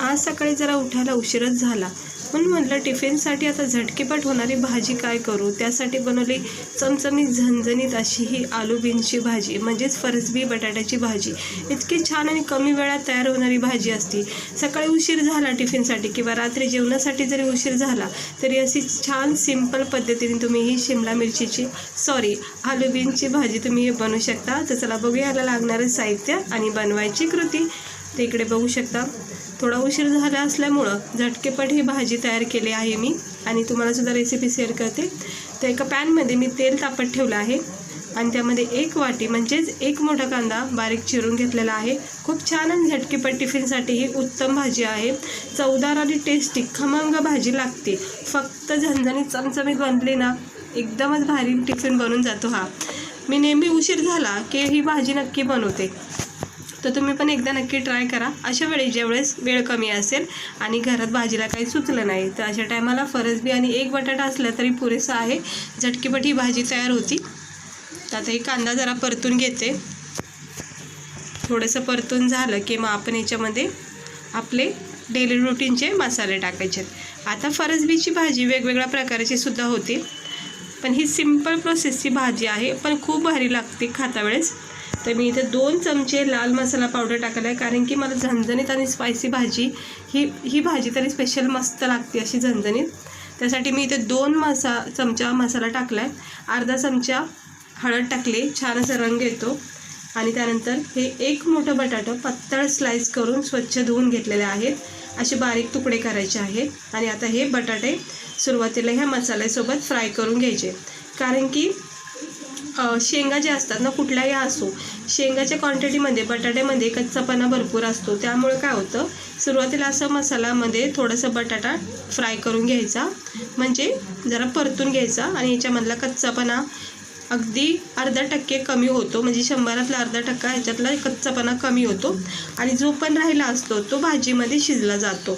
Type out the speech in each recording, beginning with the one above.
आज सकाळी जरा उठायला उशीरच झाला, म्हणून म्हटलं टिफिनसाठी आता झटकेपट होणारी भाजी काय करू. त्यासाठी बनवली चमचमीत झणझणीत अशी ही आलू बीन्सची भाजी, म्हणजेच फरसबी बटाट्याची भाजी. इतकी छान आणि कमी वेळात तयार होणारी भाजी असती. सकाळी उशीर झाला टिफिनसाठी किंवा रात्री जेवणासाठी जरी उशीर झाला तरी अशी छान सिंपल पद्धतीने तुम्ही ही शिमला मिरचीची आलू बीन्सची भाजी तुम्ही हे बनवू शकता. तर चला बघूया याला लागणारं साहित्य आणि बनवायची कृती. ते इकडे बघू शकता. थोडा उशीर झाला असल्यामुळं झटकेपट ही भाजी तयार केली आहे मी आणि तुम्हाला सुद्धा रेसिपी शेअर करते. तर एका पॅनमध्ये मी तेल तापत ठेवलं आहे आणि त्यामध्ये 1 वाटी म्हणजेच 1 मोठा कांदा बारीक चिरून घेतलेला आहे. खूप छान आणि झटकेपट टिफिनसाठी ही उत्तम भाजी आहे. चवदार आणि टेस्टी खमंग भाजी लागते. फक्त झणझणीत चमचमीत बनली ना एकदमच भारी टिफिन बनून जातो हा. मी नेहमी उशीर झाला की ही भाजी नक्की बनवते. तर तुम्ही पण एकदा नक्की ट्राय करा. अशा वेळी ज्यावेळेस वेळ कमी असेल आणि घरात भाजीला काही सुचलं नाही तर अशा टायमाला फरसबी आणि 1 बटाटा असला तरी पुरेसा आहे. झटकीपट ही भाजी तयार होती. तर आता ही कांदा जरा परतून घेते. थोडंसं परतून झालं की मग आपण याच्यामध्ये आपले डेली रुटीनचे मसाले टाकायचे. आता फरसबीची भाजी वेगवेगळ्या प्रकारची सुद्धा होती, पण ही सिंपल प्रोसेसची भाजी आहे, पण खूप भारी लागते खाता वेळेस. तर मी इथे 2 चमचे लाल मसाला पावडर टाकला आहे, कारण की मला झणझणीत आणि स्पायसी भाजी ही भाजी तरी स्पेशल मस्त लागते अशी झणझणीत. त्यासाठी मी इथे 2 चमचा मसाला टाकला आहे. अर्धा चमचा हळद टाकली, छान असा रंग येतो. आणि त्यानंतर हे 1 मोठं बटाटं पातळ स्लाइस करून स्वच्छ धुवून घेतलेले आहेत. असे बारीक तुकडे करायचे आहेत आणि आता हे बटाटे सुरुवातीला ह्या मसाल्यासोबत फ्राय करून घ्यायचे. कारण की शेंगा जे असतात ना, कुठल्याही असो, शेंगाच्या क्वांटिटीमध्ये बटाट्यामध्ये कच्चापणा भरपूर असतो. त्यामुळे काय होतं, सुरुवातीला असं मसाल्यामध्ये थोडंसं बटाटा फ्राय करून घ्यायचा, म्हणजे जरा परतून घ्यायचा आणि याच्यामधला कच्चापणा अगदी अर्धा% कमी होतो. म्हणजे 100तला अर्धा% ह्याच्यातला कच्चापणा कमी होतो आणि जो पण राहिला असतो तो भाजीमध्ये शिजला जातो.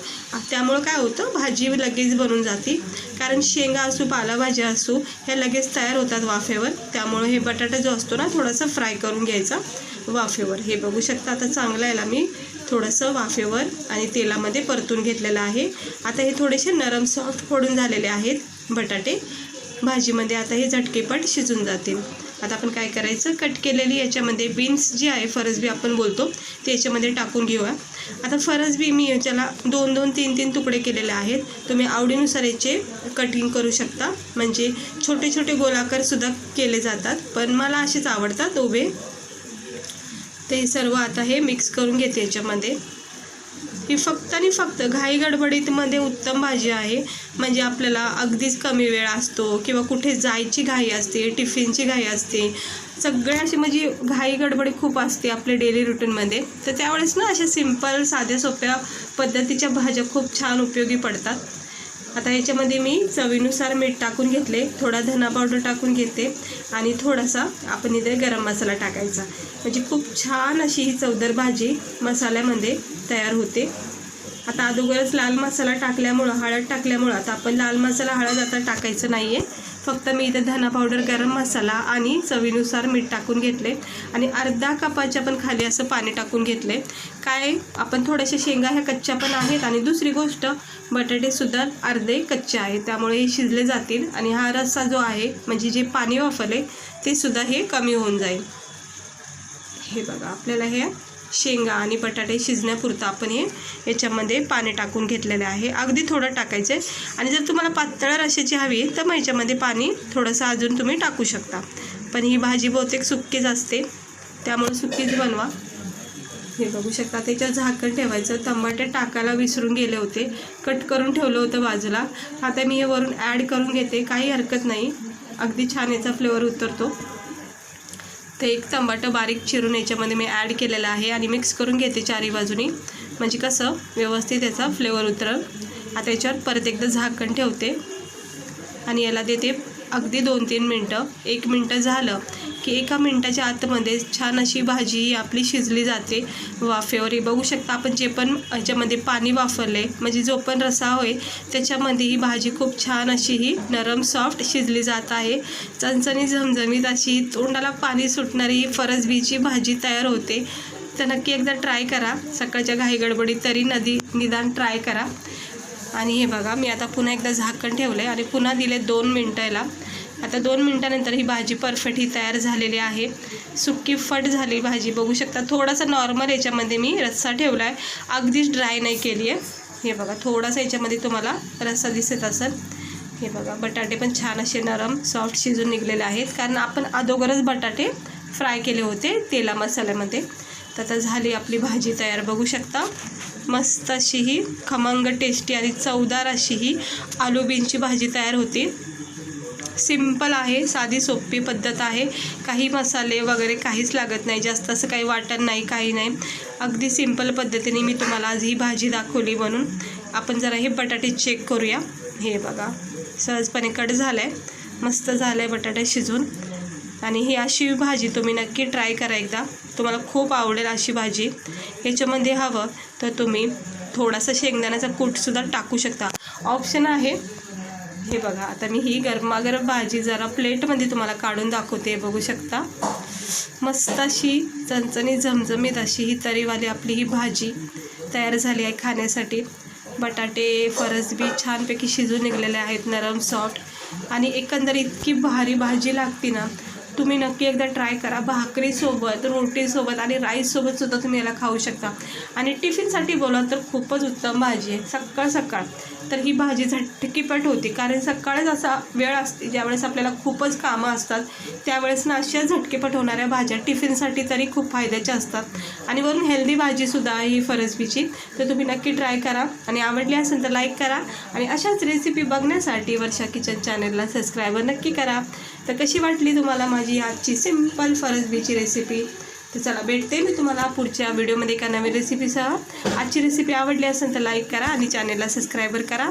त्यामुळं काय होतं, भाजी लगेच बनून जाते. कारण शेंगा असो पालाभाज्या असो ह्या लगेच तयार होतात वाफेवर. त्यामुळं हे बटाटा जो असतो ना थोडासा फ्राय करून घ्यायचा वाफेवर. हे बघू शकता. आता चांगलं याला मी थोडंसं वाफेवर आणि तेलामध्ये परतून घेतलेलं आहे. आता हे थोडेसे नरम सॉफ्ट फोडून झालेले आहेत बटाटे भाजीमध्ये. आता हे झटकेपट शिजून जातील. आता आपण काय करायचं, कट केलेली याच्यामध्ये बीन्स जी आहे, फरसबी आपण बोलतो, ते याच्यामध्ये टाकून घेऊया. आता फरसबी मी याच्याला 2-2, 3-3 तुकडे केलेले आहेत. तुम्ही आवडीनुसार याचे कटिंग करू शकता. म्हणजे छोटे छोटे गोलाकारसुद्धा केले जातात, पण मला असेच आवडतात उभे. ते सर्व आता हे मिक्स करून घेते याच्यामध्ये. ही फक्त आणि फक्त घाई गडबडीमध्ये उत्तम भाजी आहे. म्हणजे आपल्याला अगदीच कमी वेळ असतो किंवा कुठे जायची घाई असते, टिफिनची घाई असते, सगळे असे म्हणजे घाई गडबडी खूप असते आपल्या डेली रुटीनमध्ये. तर त्यावेळेस ना अशा सिंपल साध्या सोप्या पद्धतीच्या भाज्या खूप छान उपयोगी पडतात. आता याच्यामध्ये मी चवीनुसार मीठ टाकून घेतले, थोडा धना पावडर टाकून घेते आणि थोडासा आपण इथे गरम मसाला टाकायचा. म्हणजे खूप छान अशी ही चवदार भाजी मसाल्यामध्ये तयार होते. आता अगोदरच लाल मसाला टाकल्यामुळं, हळद टाकल्यामुळं आता आपण लाल मसाला हळद आता टाकायचं नाही आहे. फक्त मी इथे धना पावडर, गरम मसाला आणि चवीनुसार मीठ टाकून घेतले आणि अर्धा कपाच्या पण खाली असं पाणी टाकून घेतले. काय, आपण थोड्याशा शेंगा ह्या कच्च्या पण आहेत आणि दुसरी गोष्ट बटाटेसुद्धा अर्धे कच्चे आहेत, त्यामुळे हे शिजले जातील आणि हा रस्सा जो आहे म्हणजे जे पाणी वाफरले ते सुद्धा हे कमी होऊन जाईल. हे बघा, आपल्याला हे शेंगा आणि बटाटे शिजण्यापुरतं आपण हे याच्यामध्ये पाणी टाकून घेतलेलं आहे. अगदी थोडं टाकायचं आहे आणि जर तुम्हाला पातळ रश्श्याची हवी तर मग याच्यामध्ये पाणी थोडंसं अजून तुम्ही टाकू शकता. पण ही भाजी बहुतेक सुक्कीच असते, त्यामुळे सुक्कीच बनवा. हे बघू शकता. त्याच्यावर झाकण ठेवायचं. टमाटे टाकायला विसरून गेले होते, कट करून ठेवलं होतं बाजूला. आता मी हे वरून ॲड करून घेते, काही हरकत नाही, अगदी छान याचा फ्लेवर उतरतो. तर 1 टमाटर बारीक चिरून याच्यामध्ये मी ॲड केलेलं आहे आणि मिक्स करून घेते चारी बाजूनी, म्हणजे कसं व्यवस्थित याचा फ्लेवर उतरल. आता याच्यावर परत एकदा झाकण ठेवते आणि याला देते अगदी 2-3 मिनटं. 1 मिनटं झालं की 1 मिनटाच्या आतमध्ये छान अशी भाजी आपली शिजली जाते वाफेवर. हे बघू शकता. आपण जे पण ह्याच्यामध्ये पाणी वापरले, म्हणजे जो पण रस्सा होय त्याच्यामध्ये ही भाजी खूप छान अशी ही नरम सॉफ्ट शिजली जात आहे. चणचणीत झमझमीत अशी तोंडाला पाणी सुटणारी फरसबीची भाजी तयार होते. तर नक्की एकदा ट्राय करा. सकाळच्या घाई गडबडीत तरी निदान ट्राय करा. आणि हे बघा, मी आता पुन्हा एकदा झाकण ठेवलं आहे आणि पुन्हा दिले 2 मिनटाला. आता 2 मिनटानंतर ही भाजी परफेक्ट ही तयार झालेली आहे. सुक्की फट झाली भाजी बघू शकता. थोडासा नॉर्मल याच्यामध्ये मी रस्सा ठेवला आहे, अगदीच ड्राय नाही केली आहे. हे बघा, थोडासा याच्यामध्ये तुम्हाला रस्सा दिसत असेल. हे बघा, बटाटे पण छान असे नरम सॉफ्ट शिजून निघलेले आहेत, कारण आपण अगोदरच बटाटे फ्राय केले होते तेला मसाल्यामध्ये. तर आता झाली आपली भाजी तयार बघू शकता. मस्त अशी ही खमंग टेस्टी आणि चवदार अशी ही आलू बीनची भाजी तयार होती. सिंपल आहे, साधी सोपी पद्धत आहे. काही मसाले वगैरे काहीच लागत नाही, जास्त असं काही वाटण नाही, काही नाही. अगदी सिंपल पद्धतीने मी तुम्हाला आज ही भाजी दाखवली. म्हणून आपण जरा हे बटाटे चेक करूया. हे बघा, सहजपणे कट झालं आहे, मस्त झालं आहे बटाटे शिजून. आणि ही अशी भाजी तुम्ही नक्की ट्राय करा एकदा, तुम्हाला खूप आवडेल अशी भाजी. याच्यामध्ये हवं तर तुम्ही थोडासा शेंगदाण्याचा कूटसुद्धा टाकू शकता, ऑप्शन आहे. हे बघा, आता मी ही गरमागरम भाजी जरा प्लेटमध्ये तुम्हाला काढून दाखवते. बघू शकता, मस्त अशी चणचणीत झमझमीत अशी ही तरीवाली आपली ही भाजी तयार झाली आहे खाण्यासाठी. बटाटे फरसबी छानपैकी शिजून निघलेले आहेत, नरम सॉफ्ट. आणि एकंदर इतकी भारी भाजी लागते ना, तुम्ही नक्की एकदा ट्राय करा. भाकरीसोबत, रोटीसोबत आणि राईससोबतसुद्धा तुम्ही याला खाऊ शकता. आणि टिफिनसाठी बोला तर खूपच उत्तम भाजी आहे. सकाळ सकाळ तर ही भाजी झटकीपट होती, कारण सकाळच असा वेळ असते ज्यावेळेस आपल्याला खूपच कामं असतात. त्यावेळेस ना अशा झटकीपट होणाऱ्या भाज्या टिफिनसाठी तरी खूप फायद्याच्या असतात. आणि वरून हेल्दी भाजीसुद्धा आहे ही फरसबीची. तर तुम्ही नक्की ट्राय करा. आणि आवडली असेल तर लाईक करा. आणि अशाच रेसिपी बघण्यासाठी वर्षा किचन चॅनलला सबस्क्राईबर नक्की करा. तर कशी वाटली तुम्हाला माझी आजची सिंपल फरसबीची रेसिपी? तर चला, भेटते मी तुम्हाला पुढच्या व्हिडिओमध्ये एका नवीन रेसिपीसह. आजची रेसिपी आवडली असेल तर लाईक करा आणि चॅनलला सबस्क्राईबर करा.